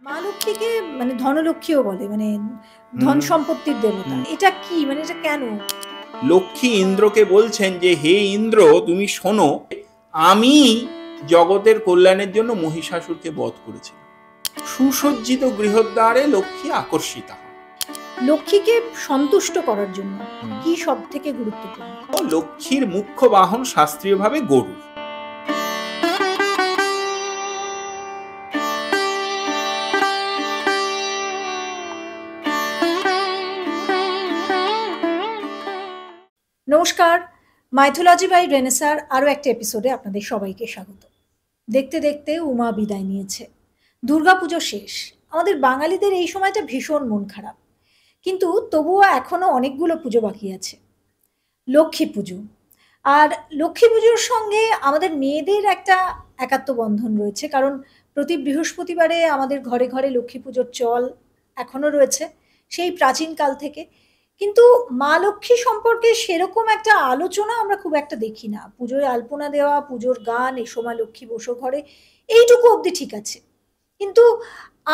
মা লক্ষ্মীকে ধনলক্ষ্মীও বলে, ধন সম্পত্তির দেবতা। এটা কি, এটা কেন? লক্ষ্মী ইন্দ্রকে বলছেন যে হে ইন্দ্র, তুমি শোনো, আমি জগতের কল্যাণের জন্য মহিষাসুরকে বধ করেছি। সুসজ্জিত গৃহদ্বারে লক্ষ্মী আকর্ষিতা হয়। লক্ষ্মীকে সন্তুষ্ট করার জন্য কি সব থেকে গুরুত্বপূর্ণ? লক্ষ্মীর মুখ্য বাহন শাস্ত্রীয়ভাবে গরু। নমস্কার, মাইথোলজি বাই রেনেসার আরও একটা এপিসোডে আপনাদের সবাইকে স্বাগত। দেখতে দেখতে উমা বিদায় নিয়েছে, দুর্গাপুজো শেষ। আমাদের বাঙালিদের এই সময়টা ভীষণ মন খারাপ, কিন্তু তবুও এখনো অনেকগুলো পুজো বাকি আছে। লক্ষ্মী পুজো, আর লক্ষ্মী পুজোর সঙ্গে আমাদের মেয়েদের একটা একাত্ম বন্ধন রয়েছে, কারণ প্রতি বৃহস্পতিবারে আমাদের ঘরে ঘরে লক্ষ্মী পুজোর চল এখনো রয়েছে সেই প্রাচীনকাল থেকে। কিন্তু মা লক্ষ্মী সম্পর্কে সেরকম একটা আলোচনা আমরা খুব একটা দেখি না। পুজোয় আলপনা দেওয়া, পুজোর গান, এসো মা লক্ষ্মী বসো ঘরে, এইটুকু অবধি ঠিক আছে। কিন্তু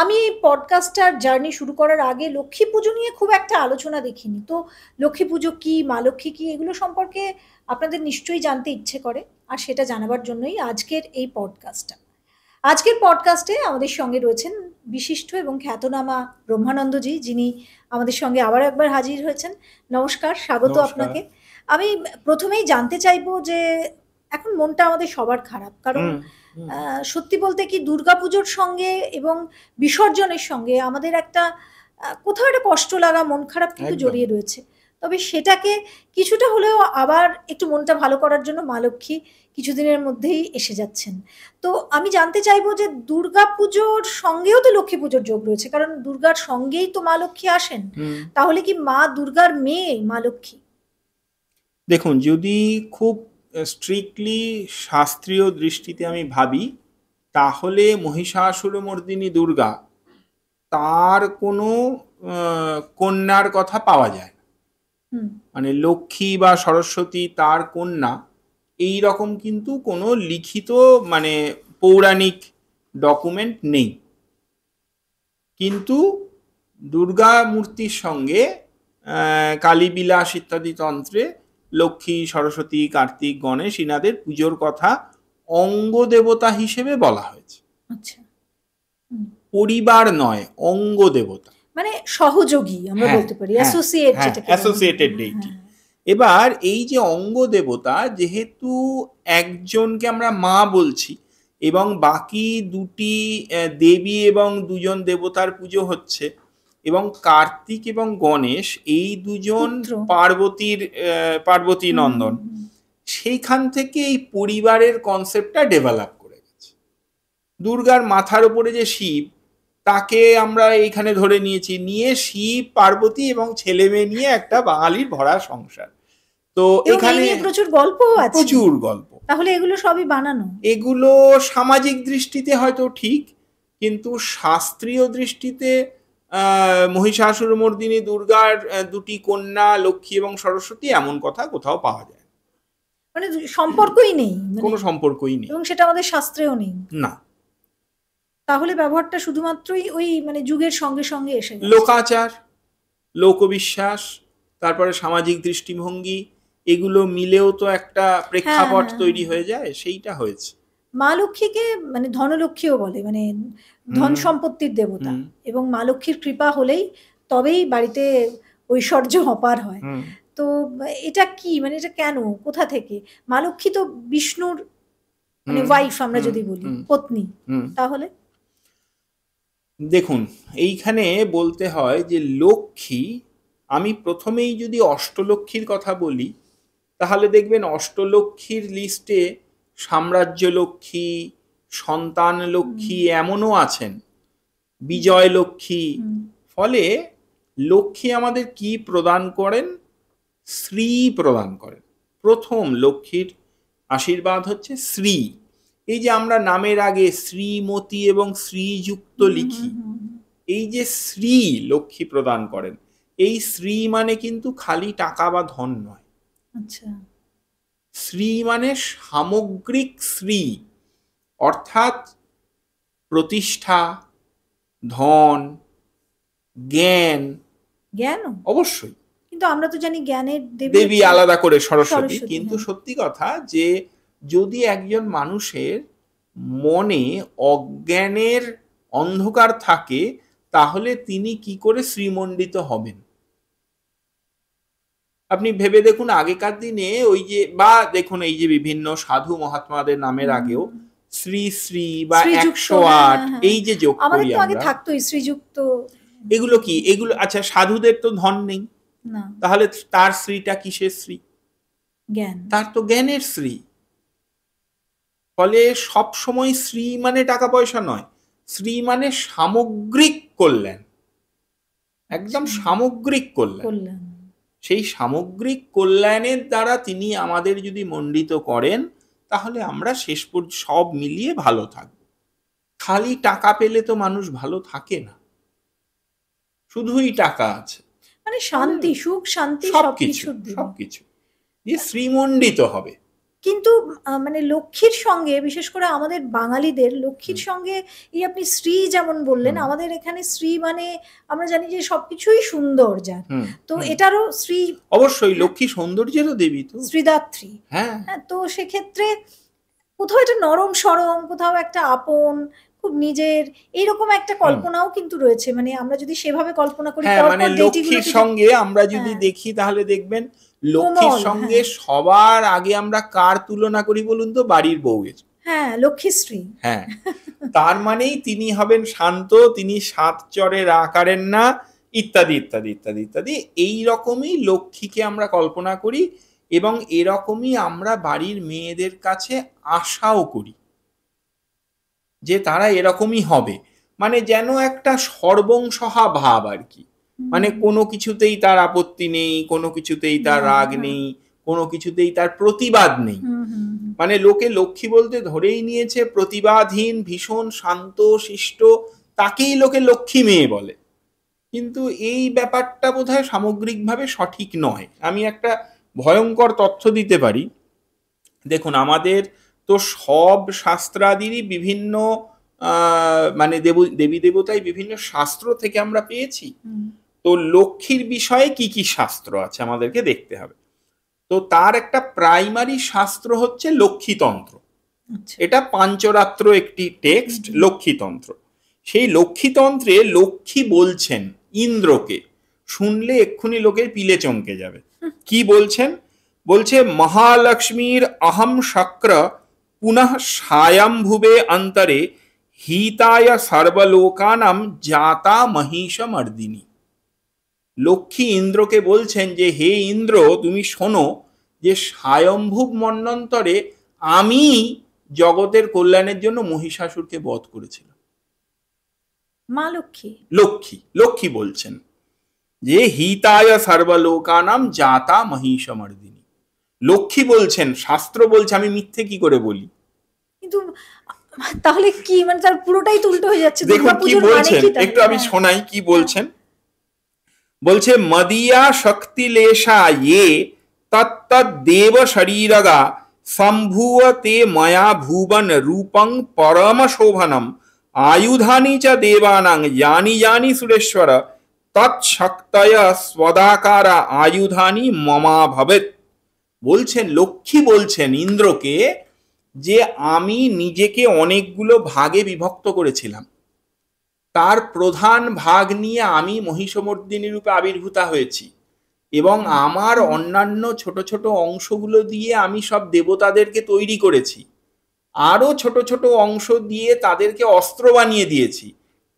আমি এই পডকাস্টার জার্নি শুরু করার আগে লক্ষ্মী পুজো নিয়ে খুব একটা আলোচনা দেখিনি। তো লক্ষ্মী পুজো কি, মা লক্ষ্মী কি, এগুলো সম্পর্কে আপনাদের নিশ্চয়ই জানতে ইচ্ছে করে, আর সেটা জানাবার জন্যই আজকের এই পডকাস্টটা। আজকের পডকাস্টে আমাদের সঙ্গে রয়েছেন বিশিষ্ট এবং খ্যাতনামা ব্রহ্মানন্দজি, যিনি আমাদের সঙ্গে আবার একবার হাজির হয়েছেন। নমস্কার, স্বাগত আপনাকে। আমি প্রথমেই জানতে চাইবো যে এখন মনটা আমাদের সবার খারাপ, কারণ সত্যি বলতে কি দুর্গাপুজোর সঙ্গে এবং বিসর্জনের সঙ্গে আমাদের একটা কোথাও একটা কষ্ট লাগা, মন খারাপ কিন্তু জড়িয়ে রয়েছে। তবে সেটাকে কিছুটা হলেও আবার একটু মনটা ভালো করার জন্য মা লক্ষ্মী কিছুদিনের মধ্যেই এসে যাচ্ছেন। তো আমি জানতে চাইবো যে দুর্গাপুজোর সঙ্গেও তো লক্ষ্মী পুজোর যোগ রয়েছে, কারণ দুর্গার সঙ্গেই তো মা লক্ষ্মী আসেন। তাহলে কি মা দুর্গার মেয়ে মা লক্ষ্মী? দেখুন, যদি খুব স্ট্রিক্টলি শাস্ত্রীয় দৃষ্টিতে আমি ভাবি, তাহলে মহিষাসুরমর্দিনী দুর্গা, তার কোনো কন্যার কথা পাওয়া যায়। মানে লক্ষ্মী বা সরস্বতী তার কন্যা, এই রকম কিন্তু কোনো লিখিত পৌরাণিক ডকুমেন্ট নেই। কিন্তু দুর্গা মূর্তির সঙ্গে কালীবিলাস ইত্যাদি তন্ত্রে লক্ষ্মী, সরস্বতী, কার্তিক, গণেশ ইনাদের পুজোর কথা অঙ্গ দেবতা হিসেবে বলা হয়েছে। আচ্ছা, পরিবার নয়, অঙ্গ দেবতা, মানে সহযোগী আমরা বলতে পারি, অ্যাসোসিয়েটেড ডেইটি। এবার এই যে অঙ্গ দেবতা, যেহেতু একজনকে আমরা মা বলছি এবং বাকি দুটি দেবী এবং দুজন দেবতার পুজো হচ্ছে, এবং কার্তিক এবং গণেশ এই দুজন পার্বতী নন্দন, সেইখান থেকে এই পরিবারের কনসেপ্টটা ডেভেলপ করে গেছে। দুর্গার মাথার উপরে যে শিব, তাকে আমরা এইখানে ধরে নিয়েছি, নিয়ে শিব, পার্বতী এবং ছেলে মেয়ে নিয়ে একটা বাঙালির ভরা সংসার। তো এখানে প্রচুর গল্প আছে, প্রচুর গল্প। তাহলে এগুলো সবই বানানো? এগুলো সামাজিক দৃষ্টিতে হয়তো ঠিক, কিন্তু শাস্ত্রীয় দৃষ্টিতে মহিষাসুরমর্দিনী দুর্গার দুটি কন্যা লক্ষ্মী এবং সরস্বতী, এমন কথা কোথাও পাওয়া যায় মানে সম্পর্কই নেই, কোনো সম্পর্কই নেই, এবং সেটা আমাদের শাস্ত্রেও নেই। না। তাহলে ব্যবহারটা শুধুমাত্রই ওই যুগের সঙ্গে সঙ্গে এসে লোকাচার, লোকবিশ্বাস, তারপরে সামাজিক দৃষ্টিভঙ্গি, এগুলো মিলেও তো একটা প্রেক্ষাপট তৈরি হয়ে যায়, সেইটা হয়েছে। মা লক্ষ্মীকে ধনলক্ষ্মীও বলে, ধন সম্পত্তির দেবতা, এবং মা লক্ষ্মীর কৃপা হলেই তবেই বাড়িতে ঐশ্বর্য অপার হয়। তো এটা কি, এটা কেন, কোথা থেকে? মা লক্ষ্মী তো বিষ্ণুর ওয়াইফ, আমরা যদি বলি পত্নী, তাহলে দেখুন, এইখানে বলতে হয় যে লক্ষ্মী, আমি প্রথমেই যদি অষ্টলক্ষ্মীর কথা বলি, তাহলে দেখবেন অষ্টলক্ষ্মীর লিস্টে সাম্রাজ্য লক্ষ্মী, সন্তান লক্ষ্মী এমনও আছেন, বিজয় লক্ষ্মী। ফলে লক্ষ্মী আমাদের কি প্রদান করেন? শ্রী প্রদান করেন। প্রথম লক্ষ্মীর আশীর্বাদ হচ্ছে শ্রী। এই যে আমরা নামের আগে শ্রীমতী এবং শ্রীযুক্ত লিখি, এই যে শ্রী লক্ষ্মী প্রদান করেন, এই শ্রী মানে কিন্তু খালি টাকা বা ধন নয়। আচ্ছা, শ্রী মানে সামগ্রিক শ্রী, অর্থাৎ প্রতিষ্ঠা, ধন, জ্ঞান, জ্ঞানও? অবশ্যই। কিন্তু আমরা তো জানি জ্ঞানের দেবী দেবী হচ্ছে আলাদা করে সরস্বতী, সরস্বতী, কিন্তু হ্যাঁ। সত্যি কথা যে যদি একজন মানুষের মনে অজ্ঞানের অন্ধকার থাকে, তাহলে তিনি কি করে শ্রীমণ্ডিত হবেন? আপনি ভেবে দেখুন, আগেকার দিনে ওই যে, বা দেখুন এই যে বিভিন্ন সাধু মহাত্মাদের নামের আগেও শ্রী শ্রী বা শ্রীযুক্ত, 108 হ্যাঁ। এই যে যোগ আমাদের করি তো আগে আমরা, থাকতোই শ্রীযুক্ত। এগুলো কি? এগুলো আচ্ছা, সাধুদের তো ধন নেই, না, তাহলে তার শ্রীটা কিসের শ্রী? জ্ঞান। তার তো জ্ঞানের শ্রী। ফলে সব সময় শ্রী মানে টাকা পয়সা নয়, শ্রী মানে সামগ্রিক কল্যাণ, একদম আচ্ছা, সামগ্রিক কল্যাণ। কল্যাণ। সেই সামগ্রিক কল্যাণের দ্বারা তিনি আমাদের যদি মণ্ডিত করেন, তাহলে আমরা শেষ পর্যন্ত সব মিলিয়ে ভালো থাকব। খালি টাকা পেলে তো মানুষ ভালো থাকে না, শুধুই টাকা আছে মানে শান্তি, সুখ, শান্তি সবকিছু সবকিছুর দিন। সবকিছু দিয়ে শ্রীমণ্ডিত হবে। কিন্তু মানে লক্ষ্মীর সঙ্গে, বিশেষ করে আমাদের বাঙালিদের লক্ষ্মীর সঙ্গে, এই আপনি শ্রী যেমন বললেন, হুম। আমাদের এখানে শ্রী মানে আমরা জানি যে সবকিছুই সুন্দর যার, হুম, তো হুম। এটারও শ্রী, অবশ্যই লক্ষ্মী সৌন্দর্যেরও দেবী তো। শ্রীদাত্রী। হ্যাঁ, হ্যাঁ, তো সেক্ষেত্রে কোথাও একটা নরম সরম, কোথাও একটা আপন, খুব নিজের, এইরকম একটা কল্পনাও কিন্তু রয়েছে। মানে আমরা যদি সেভাবে কল্পনা করি হ্যাঁ, মানে পরপর লক্ষ্মীর ডেটিগুলোকে, সঙ্গে আমরা যদি হ্যাঁ, দেখি তাহলে দেখবেন লক্ষ্মীর কোমল, সঙ্গে হ্যাঁ, সবার আগে আমরা কার তুলনা করি বলুন তো? বাড়ির বউয়ের। হ্যাঁ, লক্ষ্মীশ্রী। হ্যাঁ, তার মানেই তিনি হবেন শান্ত, তিনি সাত চরে রা করেন না, ইত্যাদি ইত্যাদি ইত্যাদি ইত্যাদি। এই রকমই লক্ষ্মীকে আমরা কল্পনা করি, এবং এরকমই আমরা বাড়ির মেয়েদের কাছে আশাও করি যে তারা এরকমই হবে। মানে যেন একটা সর্বংসহা ভাব আর কি। মানে কোনো কিছুতেই তার আপত্তি নেই, কোনো কিছুতেই তার হ্যাঁ, রাগ হ্যাঁ। নেই, কোনো কিছুতেই তার প্রতিবাদ নেই। হুম, হুম, হুম। মানে লোকে লক্ষ্মী বলতে ধরেই নিয়েছে প্রতিবাদহীন, ভীষণ শান্ত শিষ্ট, তাকেই লোকে লক্ষ্মী মেয়ে বলে। কিন্তু এই ব্যাপারটা বোধহয় সামগ্রিকভাবে সঠিক নয়। আমি একটা ভয়ঙ্কর তথ্য দিতে পারি। দেখুন, আমাদের তো সব শাস্ত্রাদিরই বিভিন্ন মানে দেবী দেবতাই বিভিন্ন শাস্ত্র থেকে আমরা পেয়েছি। তো লক্ষ্মীর বিষয়ে কি কি শাস্ত্র আছে আমাদেরকে দেখতে হবে। তো তার একটা প্রাইমারি শাস্ত্র হচ্ছে লক্ষ্মীতন্ত্র। আচ্ছা। এটা পাঞ্চরাত্র একটি টেক্সট, লক্ষ্মীতন্ত্র। সেই লক্ষ্মীতন্ত্রে লক্ষ্মী বলছেন ইন্দ্রকে, শুনলে এক্ষুনি লোকের পিলে চমকে যাবে। কি বলছেন? বলছে, মহালক্ষ্মীর অহম শক্র পুনঃ স্বয়ম্ভুবে অন্তরে হিতায় সর্বলোকানাম জাতা মহিষমর্দিনী। লক্ষ্মী ইন্দ্রকে বলছেন যে, হে ইন্দ্র, তুমি শোনো যে স্বয়ম্ভুব মন্বন্তরে আমি জগতের কল্যাণের জন্য মহিষাসুরকে বধ করেছিলাম। মা লক্ষ্মী, লক্ষ্মী বলছেন যে হিতায় সর্বলোকানাম জাতা মহিষমর্দিনী। লক্ষ্মী বলছেন, শাস্ত্র বলছে, আমি মিথ্যে কি করে বলি? কিন্তু তাহলে কি, মানে তার পুরোটাই তো উল্টো হয়ে যাচ্ছে। দেখুন কি দুর্গাপুজোর মানে বলছেন, কি একটু তাহলে? আমি হ্যাঁ, শোনাই কি হ্যাঁ। বলছেন। বলছে, মদিয়া শক্তিলেশা ইয়ে তত্তদ্দেব শরীরগা সম্ভুয়তে ময়া ভুবন রূপং পরম শোভনম আয়ুধানি চ দেবানাং यानि यानि সুরেশ্বর তৎশক্তয় স্বদাকারা আয়ুধানি মমা ভবেত। বলছেন, লক্ষ্মী বলছেন ইন্দ্রকে যে আমি নিজেকে অনেকগুলো ভাগে বিভক্ত করেছিলাম, তার প্রধান ভাগ নিয়ে আমি মহিষমর্দিনী রূপে আবির্ভূতা হয়েছি, এবং আমার অন্যান্য ছোট ছোট অংশগুলো দিয়ে আমি সব দেবতাদেরকে তৈরি করেছি, আরো ছোট ছোট অংশ দিয়ে তাদেরকে অস্ত্র বানিয়ে দিয়েছি।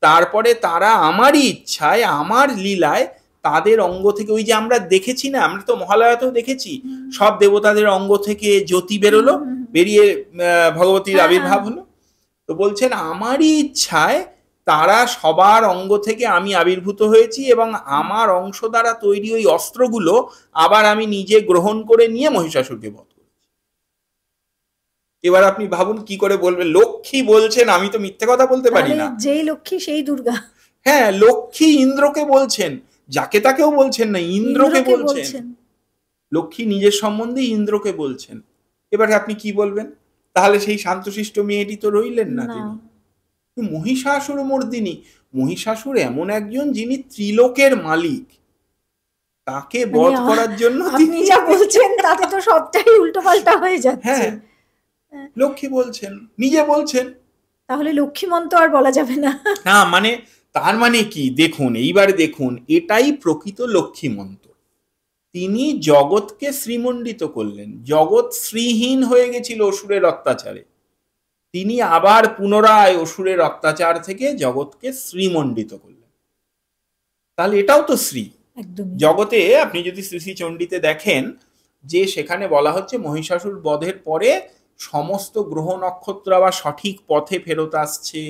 তারপরে তারা আমারই ইচ্ছায়, আমার লীলায় তাদের অঙ্গ থেকে, ওই যে আমরা দেখেছি না, আমরা তো মহালয়াতেও দেখেছি, সব দেবতাদের অঙ্গ থেকে জ্যোতি বেরোলো, বেরিয়ে ভগবতীর আবির্ভাব হলো। তো বলছেন, আমারই ইচ্ছায় তারা সবার অঙ্গ থেকে আমি আবির্ভূত হয়েছি, এবং আমার অংশ দ্বারা তৈরি ওই অস্ত্রগুলো আবার আমি নিজে গ্রহণ করে নিয়ে মহিষাসুরকে বধ করেছি। এবার আপনি ভাবুন কি করে বলবেন, লক্ষ্মী বলছেন, আমি তো মিথ্যে কথা বলতে পারি না। যেই লক্ষ্মী সেই দুর্গা। হ্যাঁ, লক্ষ্মী ইন্দ্রকে বলছেন, যাকে তাকেও বলছেন না, ইন্দ্রকে বলছেন। লক্ষ্মী নিজের সম্বন্ধে ইন্দ্রকে বলছেন। এবারে আপনি কি বলবেন? তাহলে সেই শান্তশিষ্ট মেয়েটি তো রইলেন না তিনি। মহিষাসুর মর্দিনী, মহিষাসুর এমন একজন যিনি ত্রিলোকের মালিক, তাকে মানে বধ করার জন্য আপনি যা বলছেন তাতে তো সবটাই উল্টোপাল্টা হয়ে যাচ্ছে। হ্যাঁ, লক্ষ্মী বলছেন, নিজে বলছেন। তাহলে লক্ষ্মীমন্ত আর বলা যাবে না। না মানে তার মানে কি, দেখুন এইবার দেখুন, এটাই প্রকৃত লক্ষ্মী মন্ত্র। তিনি জগৎকে শ্রীমণ্ডিত করলেন, জগৎ শ্রীহীন হয়ে গেছিল অসুরের অত্যাচারে, তিনি আবার পুনরায় অসুরের অত্যাচার থেকে জগৎকে শ্রীমণ্ডিত করলেন। তাহলে এটাও তো শ্রী। একদমই। জগতে আপনি যদি শ্রী শ্রী চণ্ডীতে দেখেন যে সেখানে বলা হচ্ছে মহিষাসুর বধের পরে সমস্ত গ্রহ নক্ষত্র আবার সঠিক পথে ফেরত আসছে,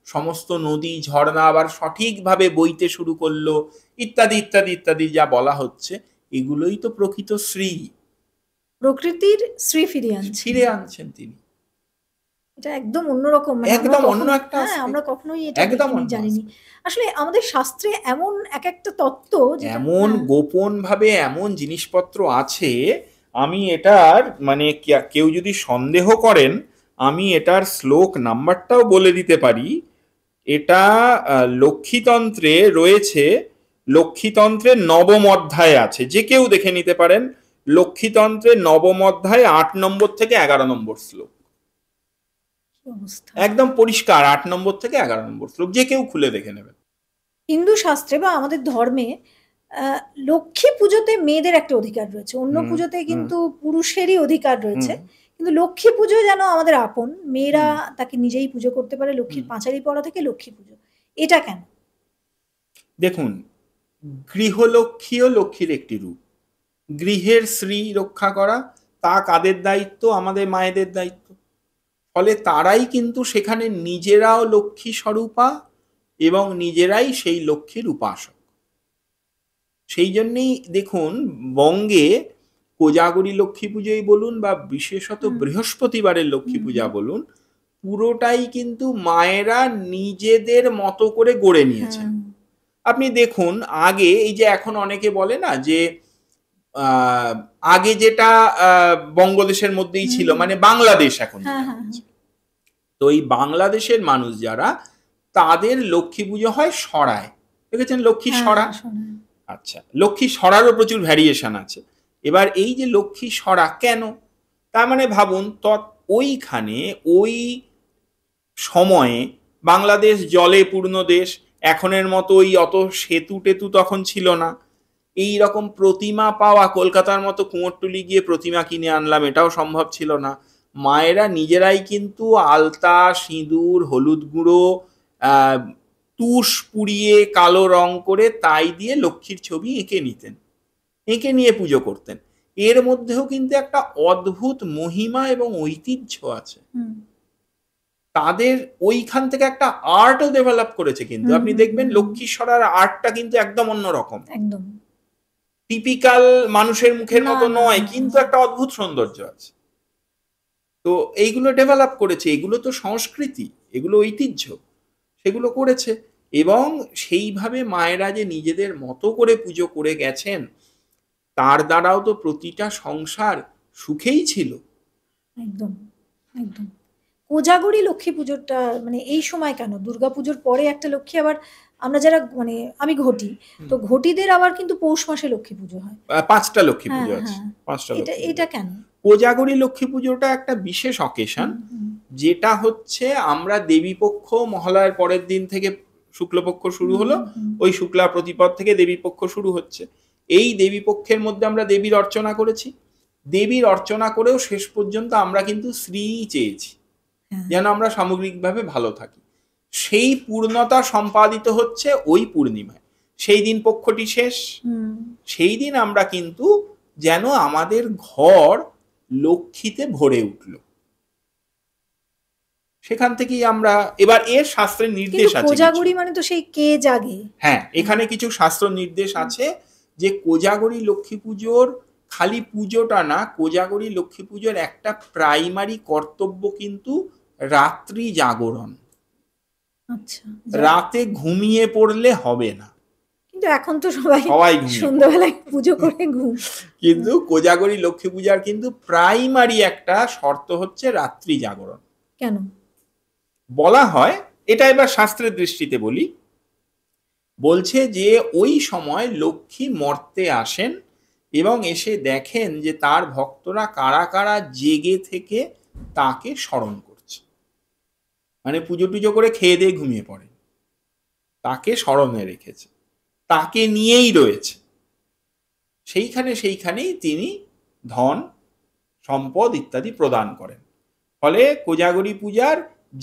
সমস্ত নদী ঝর্ণা আবার সঠিকভাবে বইতে শুরু করলো, ইত্যাদি ইত্যাদি ইত্যাদি যা বলা হচ্ছে, এগুলোই তো প্রকৃত শ্রী। প্রকৃতির শ্রী ফিরে আনছেন তিনি। এটা একদম অন্যরকম, মানে একদম অন্য একটা হ্যাঁ, আমরা কখনোই এটা একদম দেখিনি, জানিনি। আসলে আমাদের শাস্ত্রে এমন এক একটা তত্ত্ব, এমন গোপন ভাবে এমন জিনিসপত্র আছে, আমি এটার মানে কেউ যদি সন্দেহ করেন আমি এটার শ্লোক নাম্বারটাও বলে দিতে পারি। এটা লক্ষ্মীতন্ত্রে রয়েছে, লক্ষ্মীতন্ত্রের নবম অধ্যায়ে আছে, যে কেউ দেখে নিতে পারেন। লক্ষ্মীতন্ত্রের নবম অধ্যায় 8 নম্বর থেকে 11 নম্বর শ্লোক, একদম পরিষ্কার 8 নম্বর থেকে 11 নম্বর শ্লোক, যে কেউ খুলে দেখে নেবেন। হিন্দু শাস্ত্রে বা আমাদের ধর্মে লক্ষ্মী পুজোতে মেয়েদের একটা অধিকার রয়েছে, অন্য পুজোতে কিন্তু পুরুষেরই অধিকার রয়েছে, কিন্তু লক্ষ্মী পুজো যেন আমাদের আপন, মেয়েরা তাকে নিজেই পুজো করতে পারে, লক্ষ্মীর পাঁচালি পড়া থেকে লক্ষ্মী পুজো। এটা কেন? দেখুন, গৃহলক্ষ্মীও লক্ষ্মীর একটি রূপ। গৃহের শ্রী রক্ষা করা তা কাদের দায়িত্ব? আমাদের মায়েদের দায়িত্ব। ফলে তারাই কিন্তু সেখানে নিজেরাও লক্ষ্মী স্বরূপা এবং নিজেরাই সেই লক্ষ্মীর উপাসক। সেই জন্যেই দেখুন বঙ্গে কোজাগরী লক্ষ্মী পুজোই বলুন বা বিশেষত বৃহস্পতিবারের লক্ষ্মী পূজা বলুন, পুরোটাই কিন্তু মায়েরা নিজেদের মতো করে গড়ে নিয়েছেন। আপনি দেখুন, আগে এই যে এখন অনেকে বলে না যে আগে যেটা বঙ্গদেশের মধ্যেই ছিল, মানে বাংলাদেশ এখন, তো এই বাংলাদেশের মানুষ যারা, তাদের লক্ষ্মী পুজো হয় সরায়, দেখেছেন লক্ষ্মী সরা? আচ্ছা, লক্ষ্মী সরারও প্রচুর ভ্যারিয়েশন আছে। এবার এই যে লক্ষ্মী সরা কেন, তার মানে ভাবুন ওইখানে ওই সময়ে বাংলাদেশ জলে পূর্ণ দেশ, এখনের মতো ওই অত সেতু টেতু তখন ছিল না, এই রকম প্রতিমা পাওয়া, কলকাতার মতো কুমোরটুলি গিয়ে প্রতিমা কিনে আনলাম এটাও সম্ভব ছিল না। মায়েরা নিজেরাই কিন্তু আলতা, সিঁদুর, হলুদ গুঁড়ো, তুষ পুড়িয়ে কালো রং করে তাই দিয়ে লক্ষ্মীর ছবি এঁকে নিতেন, এঁকে নিয়ে পুজো করতেন। এর মধ্যেও কিন্তু একটা অদ্ভুত মহিমা এবং ঐতিহ্য আছে। তাদের ওইখান থেকে একটা আর্টও ডেভেলপ করেছে, কিন্তু আপনি দেখবেন লক্ষ্মী সরার আর্টটা কিন্তু একদম অন্যরকম, একদম টিপিক্যাল মানুষের মুখের মতো নয়, কিন্তু একটা অদ্ভুত সৌন্দর্য আছে। তো এইগুলো ডেভেলপ করেছে, এগুলো তো সংস্কৃতি, এগুলো ঐতিহ্য, সেগুলো করেছে। এবং সেইভাবে মায়েরা যে নিজেদের মতো করে পুজো করে গেছেন, তার দ্বারাও তো প্রতিটা সংসার সুখেই ছিল। একদম একদম। কোজাগরী লক্ষ্মী পুজোটা মানে এই সময় কেন? দুর্গা পুজোর পরে একটা লক্ষ্মী, আবার আমরা যারা মানে আমি ঘটি, তো ঘটিদের আবার কিন্তু পৌষ মাসে লক্ষ্মী পুজো হয়, 5টা লক্ষ্মী পুজো আছে, 5টা। এটা কেন? কোজাগরী লক্ষ্মী পুজোটা একটা বিশেষ অকেশন, যেটা হচ্ছে আমরা দেবীপক্ষ মহালয়ার পরের দিন থেকে শুক্লপক্ষ শুরু হলো, ওই শুক্লা প্রতিপদ থেকে দেবীপক্ষ শুরু হচ্ছে। এই দেবীপক্ষের মধ্যে আমরা দেবীর অর্চনা করেছি, দেবীর অর্চনা করেও শেষ পর্যন্ত আমরা কিন্তু শ্রী চেয়েছি, যেন আমরা সামগ্রিকভাবে ভালো থাকি। সেই পূর্ণতা সম্পাদিত হচ্ছে ওই পূর্ণিমায়, সেই দিন পক্ষটি শেষ, সেই দিন আমরা কিন্তু যেন আমাদের ঘর লক্ষ্মীতে ভরে উঠল, সেখান থেকেই আমরা এবার এর শাস্ত্রের নির্দেশ আছে। কোজাগরী মানে তো সেই কে জাগে, হ্যাঁ, এখানে কিছু শাস্ত্র নির্দেশ আছে যে কোজাগরী লক্ষ্মী পুজোর খালি পুজোটা না, কোজাগরী লক্ষ্মী পুজোর একটা প্রাইমারি কর্তব্য কিন্তু রাত্রি জাগরণ। আচ্ছা, রাতে ঘুমিয়ে পড়লে হবে না, কিন্তু এখন তো সবাই সন্ধ্যাবেলায় পুজো করে ঘুম। কিন্তু কোজাগরী লক্ষ্মী পূজার কিন্তু প্রাইমারি একটা শর্ত হচ্ছে রাত্রি জাগরণ। কেন বলা হয় এটা? এবার শাস্ত্রের দৃষ্টিতে বলি, বলছে যে ওই সময় লক্ষ্মী মর্তে আসেন এবং এসে দেখেন যে তার ভক্তরা কারা কারা জেগে থেকে তাকে স্মরণ করছে, মানে পুজো টুজো করে খেয়ে দিয়ে ঘুমিয়ে পড়ে, তাকে স্মরণে রেখেছে, তাকে নিয়েই রয়েছে। সেইখানেই তিনি ধন সম্পদ ইত্যাদি প্রদান করেন। ফলে কোজাগরী পূজার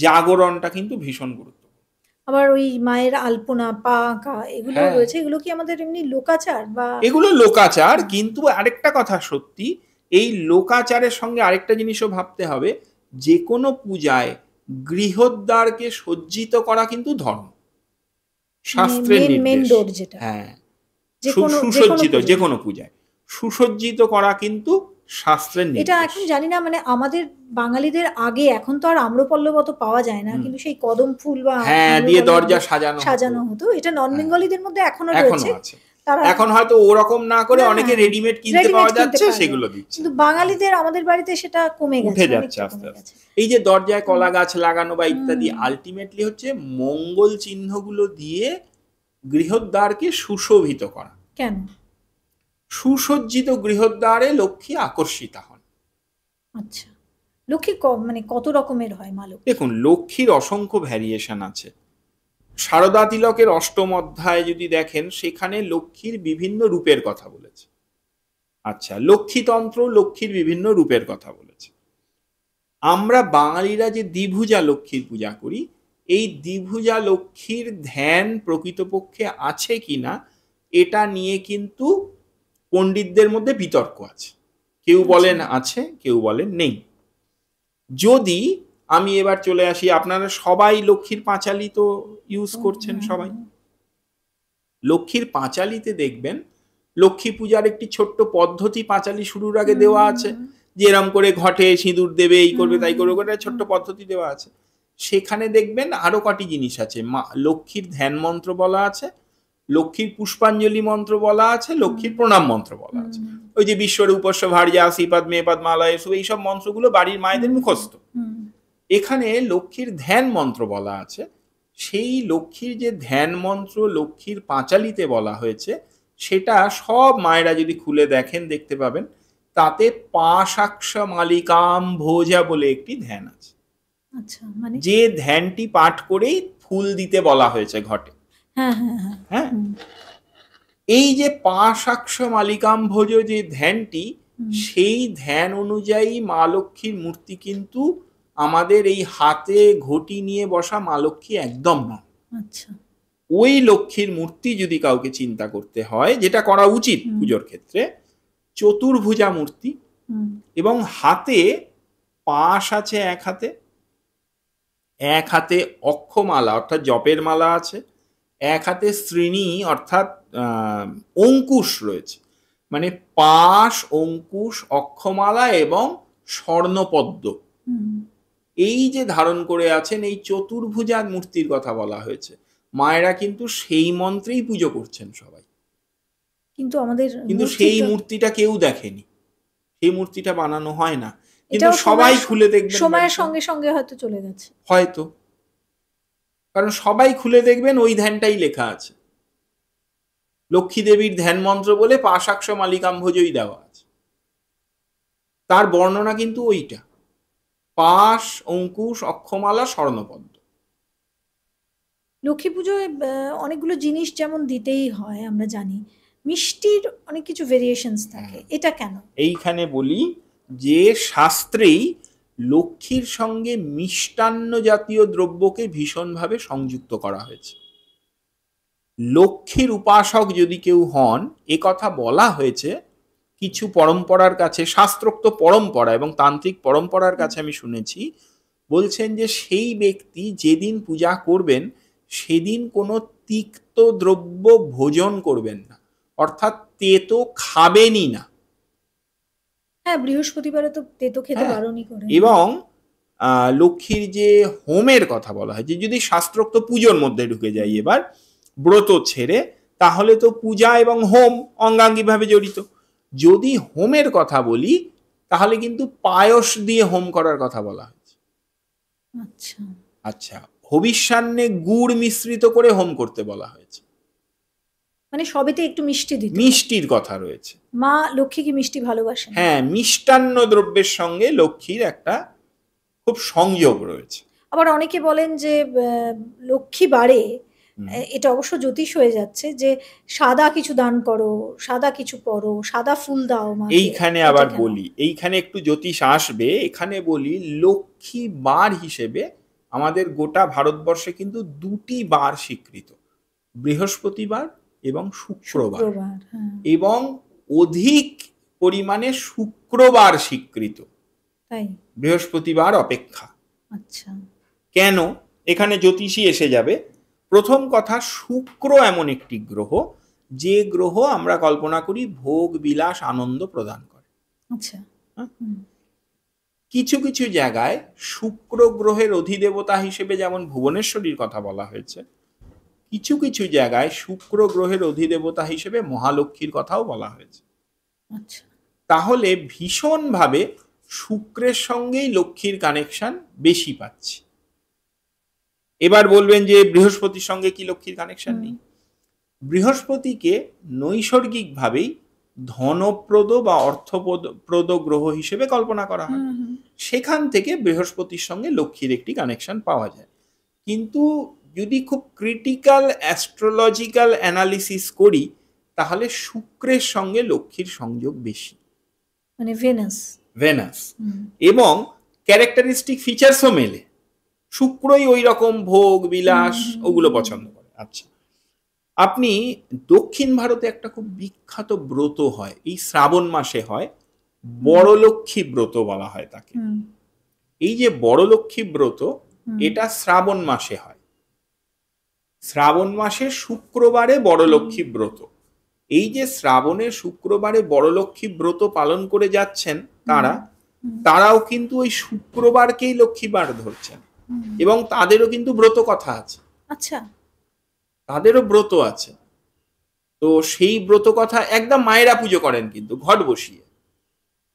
জাগরণটা কিন্তু ভীষণ গুরুত্ব। আবার ওই মায়ের আলপনা পা আঁকা এগুলো হ্যাঁ। রয়েছে, এগুলো কি আমাদের এমনি লোকাচার বা এগুলো লোকাচার, কিন্তু আরেকটা কথা সত্যি, এই লোকাচারের সঙ্গে আরেকটা জিনিসও ভাবতে হবে, যে কোনো পূজায় গৃহদ্বারকে সজ্জিত করা কিন্তু ধর্ম, শাস্ত্রের মেন নির্দেশ। ডোর যেটা হ্যাঁ, সুসজ্জিত যে কোনো পূজায় সুসজ্জিত করা কিন্তু শাস্ত্রের নির্দেশ। এটা এখন জানি না, মানে আমাদের বাঙালিদের আগে, এখন তো আর আম্রপল্লব অত পাওয়া যায় না, কিন্তু সেই কদম ফুল বা হ্যাঁ দিয়ে দরজা সাজানো হতো। এটা নন বেঙ্গলিদের মধ্যে এখনো এখনো আছে। এখন হয়তো ওরকম না করে অনেকে রেডিমেড কিনতে পাওয়া যাচ্ছে, সেগুলো দিচ্ছে। কিন্তু বাঙালিদের আমাদের বাড়িতে সেটা কমে গেছে, উঠে যাচ্ছে আস্তে আস্তে। এই যে দরজায় কলা গাছ লাগানো বা ইত্যাদি, আলটিমেটলি হচ্ছে মঙ্গল চিহ্নগুলো দিয়ে গৃহদ্বারকে সুশোভিত করা। কেন? সুসজ্জিত গৃহদ্বারে লক্ষ্মী আকর্ষিতা হন। আচ্ছা, লক্ষ্মী মানে কত রকমের হয় মা লক্ষ্মী? দেখুন, লক্ষ্মীর অসংখ্য ভ্যারিয়েশন আছে। সারদা তিলকের অষ্টম অধ্যায় যদি দেখেন, সেখানে লক্ষ্মীর বিভিন্ন রূপের কথা বলেছে। আচ্ছা, লক্ষ্মীতন্ত্র লক্ষ্মীর বিভিন্ন রূপের কথা বলেছে। আমরা বাঙালিরা যে দ্বিভুজা লক্ষ্মীর পূজা করি, এই দ্বিভুজা লক্ষ্মীর ধ্যান প্রকৃতপক্ষে আছে কিনা এটা নিয়ে কিন্তু পণ্ডিতদের মধ্যে বিতর্ক আছে। কেউ বলেন আছে, কেউ বলেন নেই। যদি আমি এবার চলে আসি, আপনারা সবাই লক্ষ্মীর পাঁচালী তো ইউজ করছেন সবাই। লক্ষ্মীর পাঁচালীতে দেখবেন লক্ষ্মী পূজার একটি ছোট্ট পদ্ধতি পাঁচালী শুরুর আগে দেওয়া আছে, যে এরম করে ঘটে সিঁদুর দেবে, এই করবে তাই করবে, একটা ছোট্ট পদ্ধতি দেওয়া আছে। সেখানে দেখবেন আরো কটি জিনিস আছে। লক্ষ্মীর ধ্যান মন্ত্র বলা আছে, লক্ষ্মীর পুষ্পাঞ্জলি মন্ত্র বলা আছে, লক্ষ্মীর প্রণাম মন্ত্র বলা আছে। ওই যে বিশ্বর উপস্য ভার্যা শ্রীপাদ মেপাদ মালা এসব, এইসব মন্ত্রগুলো বাড়ির মায়েদের মুখস্থ। এখানে লক্ষ্মীর ধ্যান মন্ত্র বলা আছে। সেই লক্ষ্মীর যে ধ্যান মন্ত্র লক্ষ্মীর পাঁচালীতে বলা হয়েছে, সেটা সব মায়েরা যদি খুলে দেখেন দেখতে পাবেন, তাতে পাশাক্ষ মালিকাম ভোজা বলে একটি ধ্যান আছে। আচ্ছা, মানে যে ধ্যানটি পাঠ করেই ফুল দিতে বলা হয়েছে ঘটে। হ্যাঁ, এই যে পাশাক্ষ মালিকাম ভোজ যে ধ্যানটি, সেই ধ্যান অনুযায়ী মা লক্ষ্মীর মূর্তি কিন্তু আমাদের এই হাতে ঘটি নিয়ে বসা মা লক্ষ্মী একদম নয়। আচ্ছা, ওই লক্ষ্মীর মূর্তি যদি কাউকে চিন্তা করতে হয়, যেটা করা উচিত পুজোর ক্ষেত্রে, চতুর্ভুজা মূর্তি, এবং হাতে পাশ আছে এক হাতে অক্ষমালা অর্থাৎ জপের মালা আছে, এক হাতে শ্রীণী অর্থাৎ অঙ্কুশ রয়েছে, মানে পাশ, অঙ্কুশ, অক্ষমালা এবং স্বর্ণপদ্ম, এই যে ধারণ করে আছেন, এই চতুর্ভুজা মূর্তির কথা বলা হয়েছে। মায়েরা কিন্তু সেই মন্ত্রেই পুজো করছেন সবাই, কিন্তু সেই মূর্তিটা কেউ দেখেনি, সেই মূর্তিটা বানানো হয় না, কিন্তু সবাই খুলে দেখবেন, সময়ের সঙ্গে সঙ্গে হয়তো চলে গেছে, হয়তো, কারণ সবাই খুলে দেখবেন ওই ধ্যানটাই লেখা আছে। লক্ষ্মী দেবীর ধ্যান মন্ত্র বলে পাশাক্ষ মালিকাম্ভোজই দেওয়া আছে, তার বর্ণনা কিন্তু ওইটা, পাশ, অঙ্কুশ, অক্ষমালা, স্বর্ণপদ্ম। লক্ষ্মী পুজোয় অনেকগুলো জিনিস যেমন দিতেই হয় আমরা জানি, মিষ্টির অনেক কিছু ভেরিয়েশনস থাকে, এটা কেন? এইখানে বলি যে শাস্ত্রেই লক্ষ্মীর সঙ্গে মিষ্টান্ন জাতীয় দ্রব্যকে ভীষণভাবে সংযুক্ত করা হয়েছে। লক্ষ্মীর উপাসক যদি কেউ হন, এ কথা বলা হয়েছে কিছু পরম্পরার কাছে, শাস্ত্রোক্ত পরম্পরা এবং তান্ত্রিক পরম্পরার কাছে আমি শুনেছি, বলছেন যে সেই ব্যক্তি যেদিন পূজা করবেন সেদিন কোনো তিক্ত দ্রব্য ভোজন করবেন না, অর্থাৎ তেতো খাবেনই না। হ্যাঁ, বৃহস্পতিবারে তো তেতো খেতে বারণই করে। এবং লক্ষ্মীর যে হোমের কথা বলা হয়, যে যদি শাস্ত্রোক্ত পুজোর মধ্যে ঢুকে যাই এবার ব্রত ছেড়ে, তাহলে তো পূজা এবং হোম অঙ্গাঙ্গিভাবে জড়িত। যদি হোমের কথা বলি, তাহলে কিন্তু পায়স দিয়ে হোম করার কথা বলা হয়েছে। আচ্ছা, আচ্ছা, হবিষ্যান্নে গুড় মিশ্রিত করে হোম করতে বলা হয়েছে। মানে সবেতে একটু মিষ্টি দিতে হবে। মিষ্টির কথা রয়েছে। মা লক্ষ্মী কি মিষ্টি ভালোবাসেন? হ্যাঁ, মিষ্টান্ন দ্রব্যের সঙ্গে লক্ষ্মীর একটা খুব সংযোগ রয়েছে। আবার অনেকে বলেন যে লক্ষ্মী বাড়ে, হুম। এটা অবশ্য জ্যোতিষ হয়ে যাচ্ছে, যে সাদা কিছু দান করো, সাদা কিছু পরো, সাদা ফুল দাও মাকে। এইখানে এটা আবার কেন? বলি, এইখানে একটু জ্যোতিষ আসবে। এখানে বলি লক্ষ্মী বার হিসেবে আমাদের গোটা ভারতবর্ষে কিন্তু দুটি বার স্বীকৃত, বৃহস্পতিবার এবং শুক্রবার, শুক্রবার, হ্যাঁ। এবং অধিক পরিমাণে শুক্রবার স্বীকৃত তাই? বৃহস্পতিবার অপেক্ষা। আচ্ছা। কেন? এখানে জ্যোতিষী এসে যাবে। প্রথম কথা, শুক্র এমন একটি গ্রহ যে গ্রহ আমরা কল্পনা করি ভোগ বিলাস আনন্দ প্রদান করে। আচ্ছা। হ্যাঁ? হুম। কিছু কিছু জায়গায় শুক্র গ্রহের অধিদেবতা হিসেবে যেমন ভুবনেশ্বরীর কথা বলা হয়েছে, কিছু কিছু জায়গায় শুক্র গ্রহের অধিদেবতা হিসেবে মহালক্ষ্মীর কথাও বলা হয়েছে। আচ্ছা। তাহলে ভীষণভাবে শুক্রের সঙ্গেই লক্ষ্মীর কানেকশন বেশি পাচ্ছি। এবার বলবেন যে বৃহস্পতির সঙ্গে কি লক্ষ্মীর কানেকশন নেই? বৃহস্পতিকে নৈসর্গিকভাবেই ধনপ্রদ বা অর্থপ্রদ গ্রহ হিসেবে কল্পনা করা হয়। সেখান থেকে বৃহস্পতির সঙ্গে লক্ষ্মীর একটি কানেকশন পাওয়া যায়। কিন্তু যদি খুব ক্রিটিক্যাল অ্যাস্ট্রোলজিক্যাল অ্যানালিসিস করি, তাহলে শুক্রের সঙ্গে লক্ষ্মীর সংযোগ বেশি, মানে ভেনাস। এবং ক্যারেক্টারিস্টিক ফিচার্সও মেলে। শুক্রই ওই রকম ভোগ বিলাস ওগুলো পছন্দ করে। আচ্ছা, আপনি দক্ষিণ ভারতে একটা খুব বিখ্যাত ব্রত হয়, এই শ্রাবণ মাসে হয়, বড়লক্ষ্মী ব্রত বলা হয় তাকে। এই যে বড়লক্ষ্মী ব্রত, এটা শ্রাবণ মাসে হয়। শ্রাবণ মাসে শুক্রবারে বড়লক্ষ্মী ব্রত। এই যে শ্রাবণের শুক্রবারে বড়লক্ষ্মী ব্রত পালন করে যাচ্ছেন তারাও কিন্তু ওই শুক্রবারকেই লক্ষ্মীবার ধরছেন, এবং তাদেরও কিন্তু ব্রত কথা আছে। আচ্ছা, তাদেরও ব্রত আছে। তো সেই ব্রত কথা একদম মায়েরা পুজো করেন কিন্তু ঘট বসিয়ে।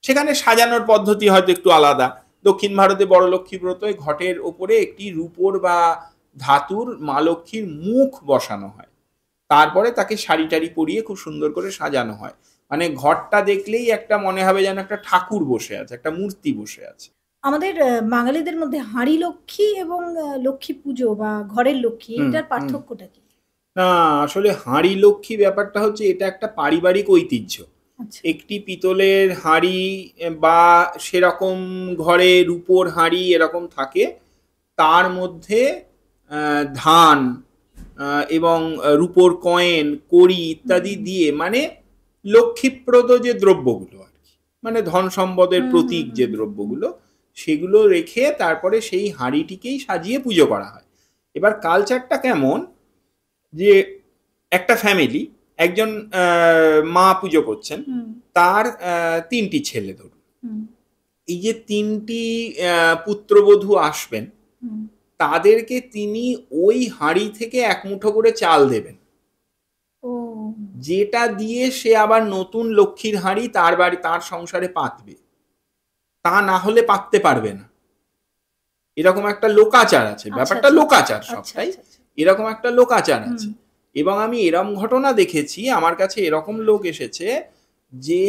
সেখানে সাজানোর পদ্ধতি হয়তো একটু আলাদা। দক্ষিণ ভারতে বড়লক্ষ্মী ব্রতে ঘটের ওপরে একটি রূপোর বা ধাতুর মা লক্ষ্মীর মুখ বসানো হয়, তারপরে তাকে শাড়ি টাড়ি পরিয়ে খুব সুন্দর করে সাজানো হয়। মানে ঘরটা দেখলেই একটা মনে হবে যেন একটা ঠাকুর বসে আছে, একটা মূর্তি বসে আছে। আমাদের বাঙালিদের মধ্যে হাঁড়ি লক্ষ্মী এবং লক্ষ্মী পুজো বা ঘরের লক্ষ্মী, এটার পার্থক্যটা কি? না, আসলে হাঁড়ি লক্ষ্মী ব্যাপারটা হচ্ছে এটা একটা পারিবারিক ঐতিহ্য। একটি পিতলের হাঁড়ি বা সেরকম ঘরে রূপোর হাঁড়ি এরকম থাকে, তার মধ্যে ধান এবং রূপোর কয়েন কড়ি ইত্যাদি দিয়ে, মানে লক্ষ্মীপ্রদ যে দ্রব্যগুলো আর কি, মানে ধন সম্পদের প্রতীক যে দ্রব্যগুলো, সেগুলো রেখে তারপরে সেই হাঁড়িটিকেই সাজিয়ে পুজো করা হয়। এবার কালচারটা কেমন, যে একটা ফ্যামিলি, একজন মা পুজো করছেন, তার 3টি ছেলে ধরুন। এই যে 3টি পুত্রবধূ আসবেন, তাদেরকে তিনি ওই হাঁড়ি থেকে এক মুঠো করে চাল দেবেন, যেটা দিয়ে সে আবার নতুন লক্ষ্মীর হাঁড়ি তার বাড়ি তার সংসারে পাতবে। তা না হলে পাততে পারবে না। এরকম একটা লোকাচার আছে। ব্যাপারটা লোকাচার, সবটাই এরকম একটা লোকাচার আছে। এবং আমি এরকম ঘটনা দেখেছি, আমার কাছে এরকম লোক এসেছে যে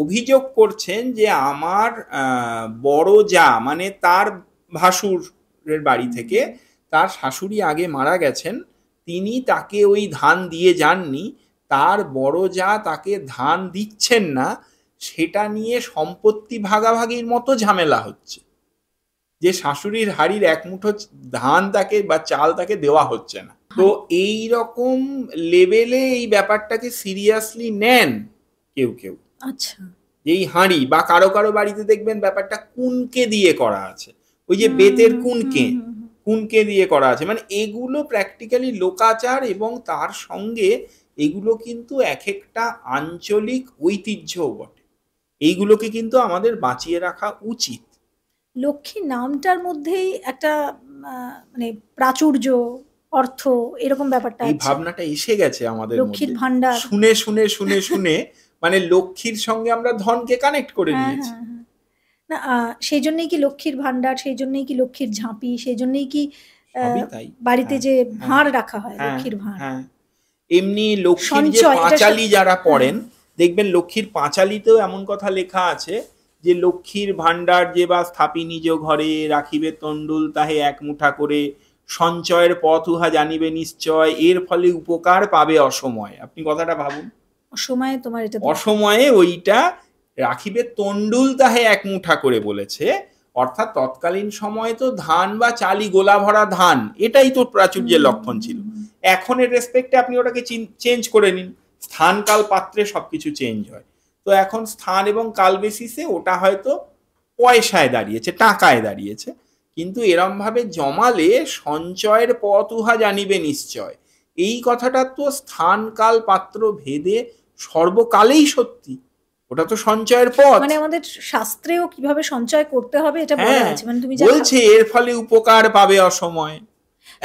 অভিযোগ করছেন যে আমার বড় যা, মানে তার ভাসুরের বাড়ি থেকে তার শাশুড়ি আগে মারা গেছেন, তিনি তাকে ওই ধান দিয়ে যাননি, তার বড় যা তাকে ধান দিচ্ছেন না, সেটা নিয়ে সম্পত্তি ভাগাভাগির মতো ঝামেলা হচ্ছে, যে শাশুড়ির হাড়ির এক মুঠো ধান তাকে বা চাল তাকে দেওয়া হচ্ছে না। তো এই রকম লেভেলে এই ব্যাপারটাকে সিরিয়াসলি নেন কেউ কেউ। আচ্ছা, এই হাঁড়ি বা কারো কারো বাড়িতে দেখবেন ব্যাপারটা কুনকে দিয়ে করা আছে, ওই যে বেতের কুনকে দিয়ে করা আছে। মানে এগুলো প্র্যাকটিক্যালি লোকাচার, এবং তার সঙ্গে এগুলো কিন্তু এক একটা আঞ্চলিক ঐতিহ্যও বটে। এইগুলোকে কিন্তু আমাদের বাঁচিয়ে রাখা উচিত। লক্ষ্মী নামটার মধ্যেই একটা মানে প্রাচুর্য, অর্থ, এরকম ব্যাপারটা এই ভাবনাটা এসে গেছে আমাদের মধ্যে, লক্ষ্মীর ভান্ডার শুনে শুনে শুনে শুনে মানে লক্ষ্মীর সঙ্গে আমরা ধনকে কানেক্ট করে নিয়েছি। না, সেই জন্যই কি লক্ষ্মীর ভান্ডার, সেই জন্যই কি লক্ষ্মীর ঝাঁপি, সেই জন্যই কি বাড়িতে যে ভাঁড় রাখা হয়, লক্ষ্মীর ভাঁড়। এমনি লক্ষ্মীর যে সঞ্চয়, এটা পাঁচালী যারা হ্যাঁ। পড়েন দেখবেন লক্ষ্মীর পাঁচালীতেও এমন কথা লেখা আছে যে লক্ষ্মীর ভাণ্ডার যে বা স্থাপি নিজ ঘরে, রাখিবে তণ্ডুল তাহে এক মুঠা করে, সঞ্চয়ের পথ উহা জানিবে নিশ্চয়, এর ফলে উপকার পাবে অসময়। আপনি কথাটা ভাবুন, অসময়ে তোমার এটা দরকার। অসময়ে ওইটা রাখিবে তণ্ডুল তাহে এক মুঠা করে বলেছে, অর্থাৎ তৎকালীন সময়ে তো ধান বা চালি গোলা ভরা ধান, এটাই তো প্রাচুর্যের লক্ষণ ছিল। এখনের রেসপেক্টে আপনি ওটাকে চেঞ্জ করে নিন, স্থান কাল পাত্রে সবকিছু চেঞ্জ হয়। তো এখন স্থান এবং কাল বেসিসে ওটা হয়তো পয়সায় দাঁড়িয়েছে, টাকায় দাঁড়িয়েছে, কিন্তু এরম ভাবে জমালে সঞ্চয়ের পথ উহা জানিবে নিশ্চয়, এই কথাটা তো স্থান কাল পাত্র ভেদে সর্বকালেই সত্যি। ওটা তো সঞ্চয়ের পথ, মানে আমাদের শাস্ত্রেও কিভাবে সঞ্চয় করতে হবে এটা বলা হ্যাঁ আছে। মানে তুমি বলছে এর ফলে উপকার পাবে অসময়,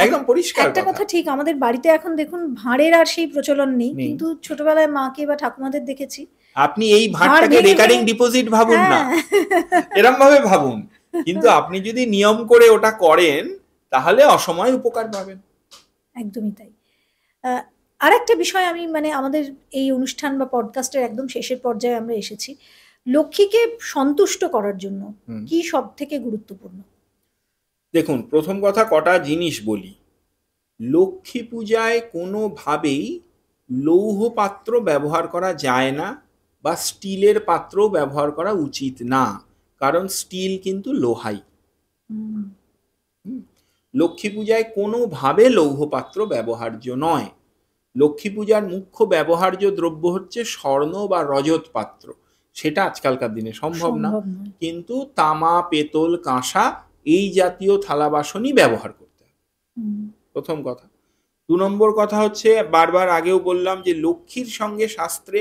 একদম পরিষ্কার একটা কথা ঠিক, আমাদের বাড়িতে এখন দেখুন ভাঁড়ের আর সেই প্রচলন নেই, নেই। কিন্তু ছোটবেলায় মাকে বা ঠাকুমাদের দেখেছি। আপনি এই ভাঁড়টাকে রেকারিং ডিপোজিট ভাবুন না, এরম ভাবে ভাবুন, কিন্তু আপনি যদি নিয়ম করে ওটা করেন তাহলে অসময় উপকার পাবেন। একদমই তাই। আর একটা বিষয় আমি মানে আমাদের এই অনুষ্ঠান বা পডকাস্টের একদম শেষের পর্যায়ে আমরা এসেছি, লক্ষ্মীকে সন্তুষ্ট করার জন্য কি সব থেকে গুরুত্বপূর্ণ? দেখুন, প্রথম কথা কটা জিনিস বলি। লক্ষ্মী পূজায় কোনোভাবেই লৌহ পাত্র ব্যবহার করা যায় না, বা স্টিলের পাত্র ব্যবহার করা উচিত না, কারণ স্টিল কিন্তু লোহাই। লক্ষ্মী পূজায় কোনোভাবে লৌহ পাত্র ব্যবহার্য নয়। লক্ষ্মী পূজার মুখ্য ব্যবহার্য দ্রব্য হচ্ছে স্বর্ণ বা রজত পাত্র, সেটা আজকালকার দিনে সম্ভব না, কিন্তু তামা, পেতল, কাঁসা এই জাতীয় থালা বাসনই ব্যবহার করতে হবে, প্রথম কথা। দু নম্বর কথা হচ্ছে, বারবার আগেও বললাম যে লক্ষ্মীর সঙ্গে শাস্ত্রে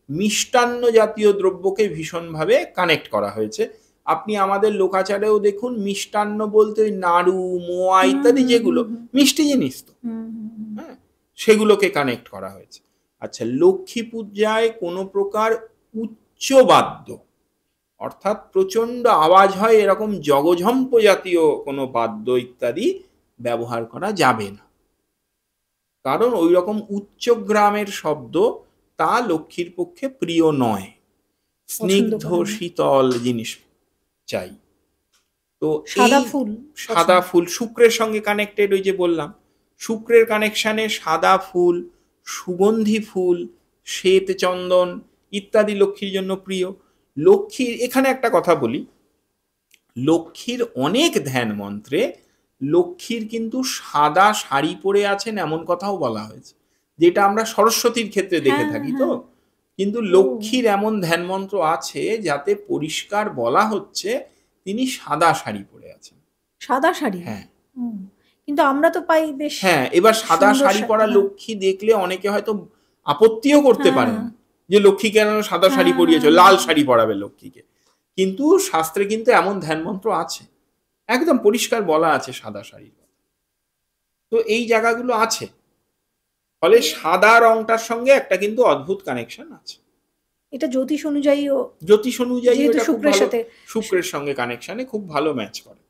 মিষ্টান্ন জাতীয় দ্রব্যকে ভীষণভাবে কানেক্ট করা হয়েছে। আপনি আমাদের লোকাচারেও দেখুন, মিষ্টান্ন বলতে ওই নাড়ু, মোয়া ইত্যাদি যেগুলো মিষ্টি জিনিস, তো হ্যাঁ সেগুলোকে কানেক্ট করা হয়েছে। আচ্ছা, লক্ষ্মী পূজায় কোনো প্রকার উচ্চবাদ্য, অর্থাৎ প্রচণ্ড আওয়াজ হয় এরকম জগঝম্প জাতীয় কোনো বাদ্য ইত্যাদি ব্যবহার করা যাবে না, কারণ ওই রকম উচ্চগ্রামের শব্দ তা লক্ষ্মীর পক্ষে প্রিয় নয়। স্নিগ্ধ শীতল জিনিস চাই। তো সাদা ফুল শুক্রের সঙ্গে কানেক্টেড, ওই যে বললাম শুক্রের কানেকশানে সাদা ফুল, সুগন্ধি ফুল, শ্বেত চন্দন ইত্যাদি লক্ষ্মীর জন্য প্রিয়। লক্ষ্মীর এখানে একটা কথা বলি, লক্ষ্মীর অনেক ধ্যান মন্ত্রে লক্ষ্মীর কিন্তু সাদা শাড়ি পরে আছেন এমন কথাও বলা হয়েছে, যেটা আমরা সরস্বতীর ক্ষেত্রে দেখে থাকি। তো কিন্তু লক্ষ্মীর এমন ধ্যান মন্ত্র আছে যাতে পরিষ্কার বলা হচ্ছে তিনি সাদা শাড়ি পরে আছেন। সাদা শাড়ি? হ্যাঁ, কিন্তু আমরা তো পাই বেশ। হ্যাঁ, এবার সাদা শাড়ি পরা লক্ষ্মী দেখলে অনেকে হয়তো আপত্তিও করতে পারেন যে লক্ষ্মী কেন সাদা শাড়ি পরিয়েছো, লাল শাড়ি পরাবে লক্ষ্মীকে, কিন্তু শাস্ত্রে কিন্তু এমন ধ্যান মন্ত্র আছে, একদম পরিষ্কার বলা আছে সাদা শাড়ির কথা। তো এই জায়গাগুলো আছে, ফলে সাদা রংটার সঙ্গে একটা কিন্তু অদ্ভুত কানেকশন আছে। এটা জ্যোতিষ অনুযায়ী শুক্রের সঙ্গে কানেকশনে খুব ভালো ম্যাচ করে।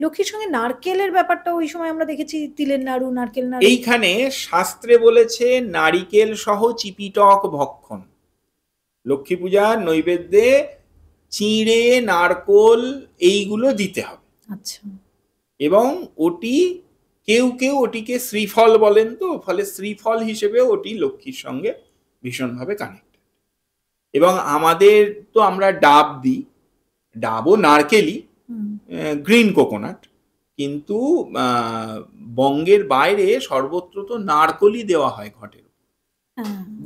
লক্ষ্মীর সঙ্গে নারকেলের ব্যাপারটা ওই সময় আমরা দেখেছি, তিলের নাড়ু, নারকেল নাড়ু। এইখানে শাস্ত্রে বলেছে নারিকেল সহ চিপিটক ভক্ষণ। লক্ষ্মী পূজার নৈবেদ্যে চিঁড়ে, নারকোল এইগুলো দিতে হবে। আচ্ছা। এবং ওটি কেউ কেউ ওটিকে শ্রীফল বলেন, তো ফলে শ্রীফল হিসেবে ওটি লক্ষ্মীর সঙ্গে ভীষণভাবে কানেক্টেড। এবং আমাদের তো আমরা ডাব দিই, ডাবও নারকেলই, গ্রিন কোকোনাট, কিন্তু বঙ্গের বাইরে সর্বত্র তো নারকলই দেওয়া হয় ঘটের,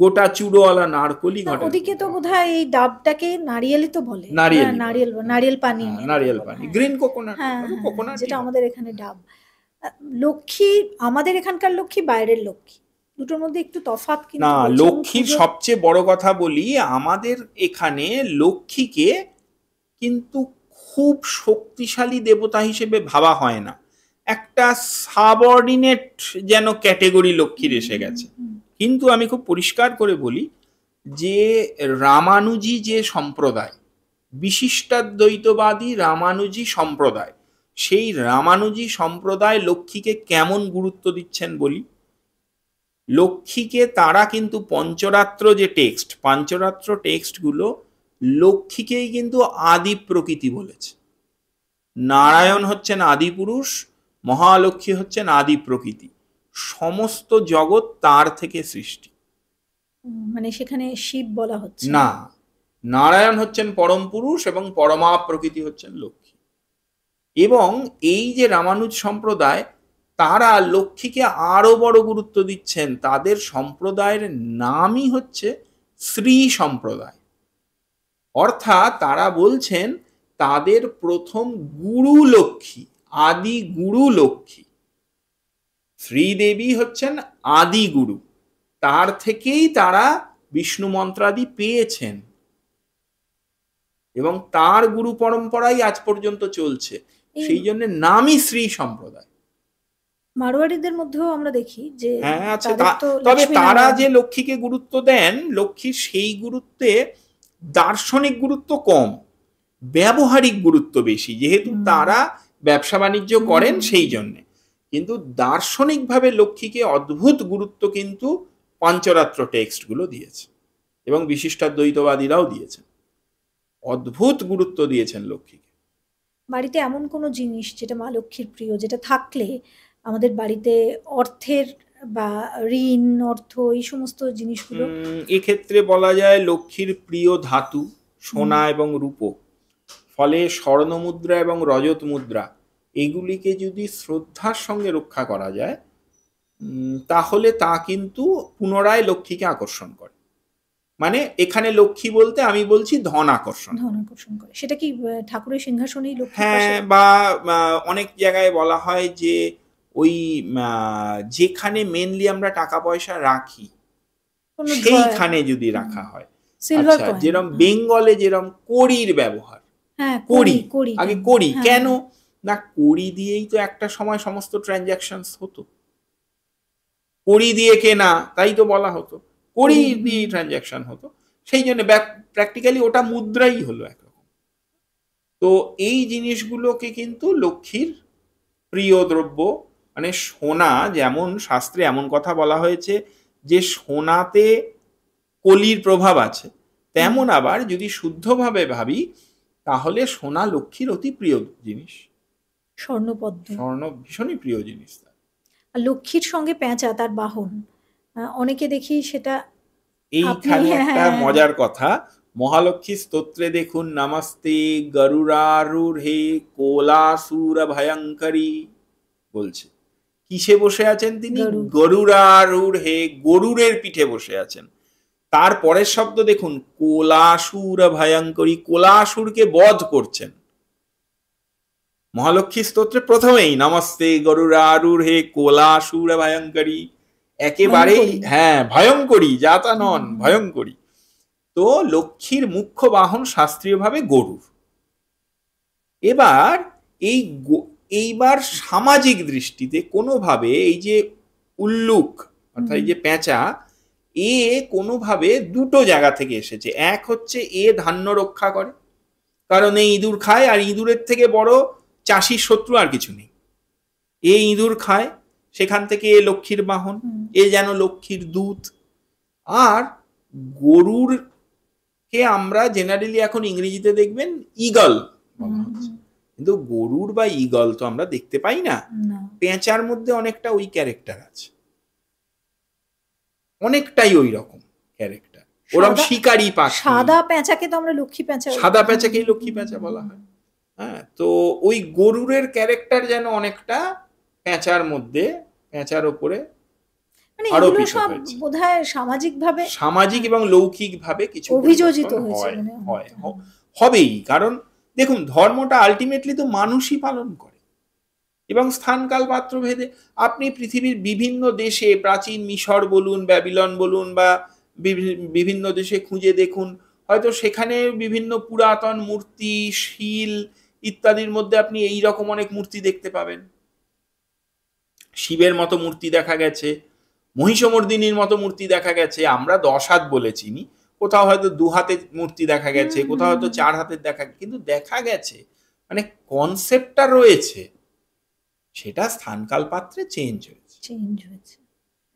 গোটা চূড়োওয়ালা নারকলই ঘটে। ওদিকে তো বোধহয় এই ডাবটাকে নারিয়েলই তো বলে, নারিয়েল পানি, গ্রিন কোকোনাট, কোকোনাট যেটা আমাদের এখানে ডাব। লক্ষ্মী আমাদের এখানকার লক্ষ্মী, বাইরের লক্ষ্মী, দুটোর মধ্যে একটু তফাৎ। না, লক্ষ্মীর সবচেয়ে বড় কথা বলি, আমাদের এখানে লক্ষ্মীকে কিন্তু খুব শক্তিশালী দেবতা হিসেবে ভাবা হয় না, একটা সাবঅর্ডিনেট যেন ক্যাটেগরি লক্ষ্মীর এসে গেছে। কিন্তু আমি খুব পরিষ্কার করে বলি যে রামানুজি যে সম্প্রদায়, বিশিষ্টাদ্বৈতবাদী রামানুজি সম্প্রদায়, সেই রামানুজি সম্প্রদায় লক্ষ্মীকে কেমন গুরুত্ব দিচ্ছেন বলি। লক্ষ্মীকে তারা কিন্তু পঞ্চরাত্র যে টেক্সট, পঞ্চরাত্র টেক্সটগুলো লক্ষ্মীকেই কিন্তু আদি প্রকৃতি বলেছে। নারায়ণ হচ্ছেন আদি পুরুষ, মহালক্ষ্মী হচ্ছেন আদি প্রকৃতি, সমস্ত জগৎ তার থেকে সৃষ্টি। মানে সেখানে শিব বলা হচ্ছে না, নারায়ণ হচ্ছেন পরম পুরুষ এবং পরমা প্রকৃতি হচ্ছেন লক্ষ্মী। এবং এই যে রামানুজ সম্প্রদায়, তারা লক্ষ্মীকে আরো বড় গুরুত্ব দিচ্ছেন। তাদের সম্প্রদায়ের নামই হচ্ছে শ্রী সম্প্রদায়। অর্থাৎ তারা বলছেন তাদের প্রথম গুরু লক্ষ্মী, আদি গুরু লক্ষ্মী। শ্রীদেবী হচ্ছেন আদি গুরু, তার থেকেই তারা বিষ্ণু মন্ত্রাদি পেয়েছেন এবং তার গুরু পরম্পরাই আজ পর্যন্ত চলছে। সেই জন্য নামই শ্রী সম্প্রদায়। মারোয়াড়িদের মধ্যেও আমরা দেখি যে হ্যাঁ আছে, তবে তারা যে লক্ষ্মীকে গুরুত্ব দেন, লক্ষ্মীর সেই গুরুত্বে দার্শনিক গুরুত্ব কম, ব্যবহারিক গুরুত্ব বেশি, যেহেতু তারা ব্যবসা বাণিজ্য করেন সেই জন্যে। কিন্তু দার্শনিকভাবে লক্ষ্মীকে অদ্ভুত গুরুত্ব কিন্তু পঞ্চরাত্র টেক্সটগুলো দিয়েছে এবং বিশিষ্টাদ্বৈতবাদীরাও দিয়েছেন, অদ্ভুত গুরুত্ব দিয়েছেন লক্ষ্মীকে। বাড়িতে এমন কোনো জিনিস যেটা মা লক্ষ্মীর প্রিয়, যেটা থাকলে আমাদের বাড়িতে অর্থের বা ঋণ, অর্থ, এই সমস্ত জিনিসগুলো? এক্ষেত্রে বলা যায় লক্ষ্মীর প্রিয় ধাতু সোনা এবং রূপো। ফলে স্বর্ণ মুদ্রা এবং রজত মুদ্রা এগুলিকে যদি শ্রদ্ধার সঙ্গে রক্ষা করা যায়, তাহলে তা কিন্তু পুনরায় লক্ষ্মীকে আকর্ষণ করে। মানে এখানে লক্ষ্মী বলতে আমি বলছি ধন আকর্ষণ করে। সেটা কি ঠাকুরের সিংহাসনেই লক্ষ্মী? হ্যাঁ, বা অনেক জায়গায় বলা হয় যে ওই যেখানে মেনলি আমরা টাকা পয়সা রাখি সেইখানে যদি রাখা হয়, আচ্ছা, যেরকম বেঙ্গলে যেরকম কড়ির ব্যবহার, কড়ি আগে কড়ি কেন না, কড়ি দিয়েই তো একটা সময় সমস্ত ট্রানজাকশনস হতো, কড়ি দিয়ে কেনা, তাই তো বলা হতো, কড়ি দিয়ে ট্রানজাকশন হতো, সেই জন্য প্র্যাকটিক্যালি ওটা মুদ্রাই হলো একরকম। তো এই জিনিসগুলোকে কিন্তু লক্ষ্মীর প্রিয় দ্রব্য, মানে সোনা, যেমন শাস্ত্রে এমন কথা বলা হয়েছে যে সোনাতে কলির প্রভাব আছে, তেমন আবার যদি শুদ্ধভাবে ভাবি তাহলে সোনা লক্ষ্মীর অতি প্রিয় জিনিস। স্বর্ণ ভীষণই প্রিয় জিনিস। আর লক্ষ্মীর সঙ্গে পেঁচা তার বাহন, অনেকে দেখি সেটা। এইখানে একটা মজার কথা, মহালক্ষ্মী স্তোত্রে দেখুন, নমস্তে গরুরারূঢ়ে কোলাসুর ভয়ঙ্করী বলছে। কিসে বসে আছেন তিনি? গরুরারূঢ়ে, গরুরের পিঠে বসে আছেন। তার পরের শব্দ দেখুন, কোলাসুর ভয়ঙ্করী, কোলাসুরকে বধ করছেন। মহালক্ষ্মী স্তোত্রে প্রথমেই নমস্তে গরুরারূঢ়ে কোলাসুর ভয়ঙ্করী, একেবারেই হ্যাঁ ভয়ঙ্করী, যাতা নন, ভয়ঙ্করী। তো লক্ষ্মীর মুখ্য বাহন শাস্ত্রীয়ভাবে গরুর। এইবার সামাজিক দৃষ্টিতে কোনোভাবে এই যে উল্লুক অর্থাৎ এই যে পেঁচা, এ কোনোভাবে দুটো জায়গা থেকে এসেছে। এক হচ্ছে এ ধান্য রক্ষা করে, কারণ এই ইঁদুর খায়, আর ইঁদুরের থেকে বড় চাষির শত্রু আর কিছু নেই। এ ইঁদুর খায়, সেখান থেকে এ লক্ষ্মীর বাহন, এ যেন লক্ষ্মীর দূত। আর গরুর কে আমরা জেনারেলি এখন ইংরেজিতে দেখবেন ঈগল বলা হচ্ছে, কিন্তু গরুর বা ঈগল তো আমরা দেখতে পাই না। পেঁচার মধ্যে অনেকটা ওই ক্যারেক্টার আছে, অনেকটাই ওই রকম ক্যারেক্টার, ওরকম শিকারি পাখি। সাদা পেঁচাকে তো আমরা লক্ষ্মী পেঁচা, সাদা পেঁচাকেই লক্ষ্মী পেঁচা বলা হয়। হ্যাঁ, তো ওই গরুরের ক্যারেক্টার যেন অনেকটা পেঁচার মধ্যে, পেঁচার ওপরে আরোপিত হয়েছে। বোধহয় সামাজিক এবং লৌকিক ভাবে কিছু অভিযোজিত হয়েছে, হবেই। কারণ দেখুন, ধর্মটা আলটিমেটলি তো মানুষই পালন করে, এবং স্থানকাল পাত্র ভেদে আপনি পৃথিবীর বিভিন্ন দেশে, প্রাচীন মিশর বলুন, ব্যাবিলন বলুন, বা বিভিন্ন দেশে খুঁজে দেখুন, হয়তো সেখানে বিভিন্ন পুরাতন মূর্তি, শিল ইত্যাদির মধ্যে আপনি এই রকম অনেক মূর্তি দেখতে পাবেন। শিবের মতো মূর্তি দেখা গেছে, মহিষমর্দিনীর মতো মূর্তি দেখা গেছে। আমরা 10 হাত বলে চিনি, কোথাও হয়তো 2 হাতের মূর্তি দেখা গেছে, কোথাও হয়তো 4 হাতের কিন্তু দেখা গেছে। মানে কনসেপ্টটা রয়েছে, সেটা স্থানকাল পাত্রে চেঞ্জ হয়েছে।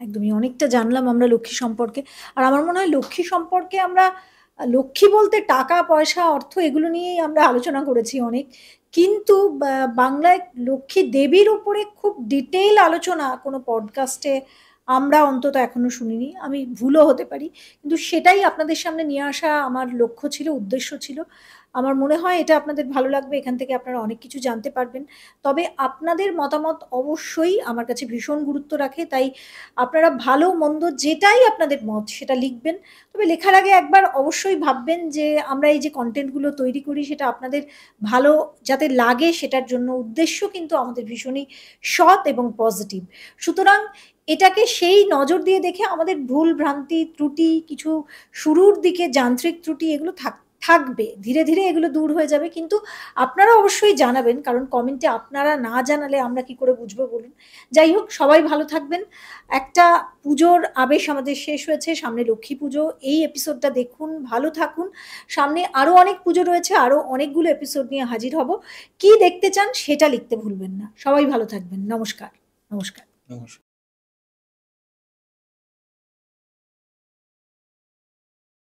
একদমই অনেকটা জানলাম আমরা লক্ষ্মী সম্পর্কে। আর আমার মনে হয় লক্ষ্মী সম্পর্কে আমরা লক্ষ্মী বলতে টাকা, পয়সা, অর্থ এগুলো নিয়েই আমরা আলোচনা করেছি অনেক। কিন্তু বাংলায় লক্ষ্মী দেবীর উপরে খুব ডিটেইল আলোচনা কোনো পডকাস্টে আমরা অন্তত এখনো শুনিনি। আমি ভুলও হতে পারি। কিন্তু সেটাই আপনাদের সামনে নিয়ে আসা আমার লক্ষ্য ছিল, উদ্দেশ্য ছিল। আমার মনে হয় এটা আপনাদের ভালো লাগবে। এখান থেকে আপনারা অনেক কিছু জানতে পারবেন। তবে আপনাদের মতামত অবশ্যই আমার কাছে ভীষণ গুরুত্ব রাখে। তাই আপনারা ভালো মন্দ যেটাই আপনাদের মত সেটা লিখবেন। তবে লেখার আগে একবার অবশ্যই ভাববেন যে আমরা এই যে কনটেন্টগুলো তৈরি করি সেটা আপনাদের ভালো যাতে লাগে সেটার জন্য উদ্দেশ্য কিন্তু আমাদের ভীষণই সৎ এবং পজিটিভ। সুতরাং এটাকে সেই নজর দিয়ে দেখে আমাদের ভুল ভ্রান্তি ত্রুটি কিছু শুরুর দিকে যান্ত্রিক ত্রুটি এগুলো থাকবে, ধীরে ধীরে এগুলো দূর হয়ে যাবে। কিন্তু আপনারা অবশ্যই জানাবেন, কারণ কমেন্টে আপনারা না জানালে আমরা কি করে বুঝবো বলুন। যাই হোক, সবাই ভালো থাকবেন। একটা পুজোর আবেশ আমাদের শেষ হয়েছে, সামনে লক্ষ্মী পুজো। এই এপিসোডটা দেখুন, ভালো থাকুন। সামনে আরো অনেক পুজো রয়েছে, আরো অনেকগুলো এপিসোড নিয়ে হাজির হব। কি দেখতে চান সেটা লিখতে ভুলবেন না। সবাই ভালো থাকবেন। নমস্কার। নমস্কার। নমস্কার।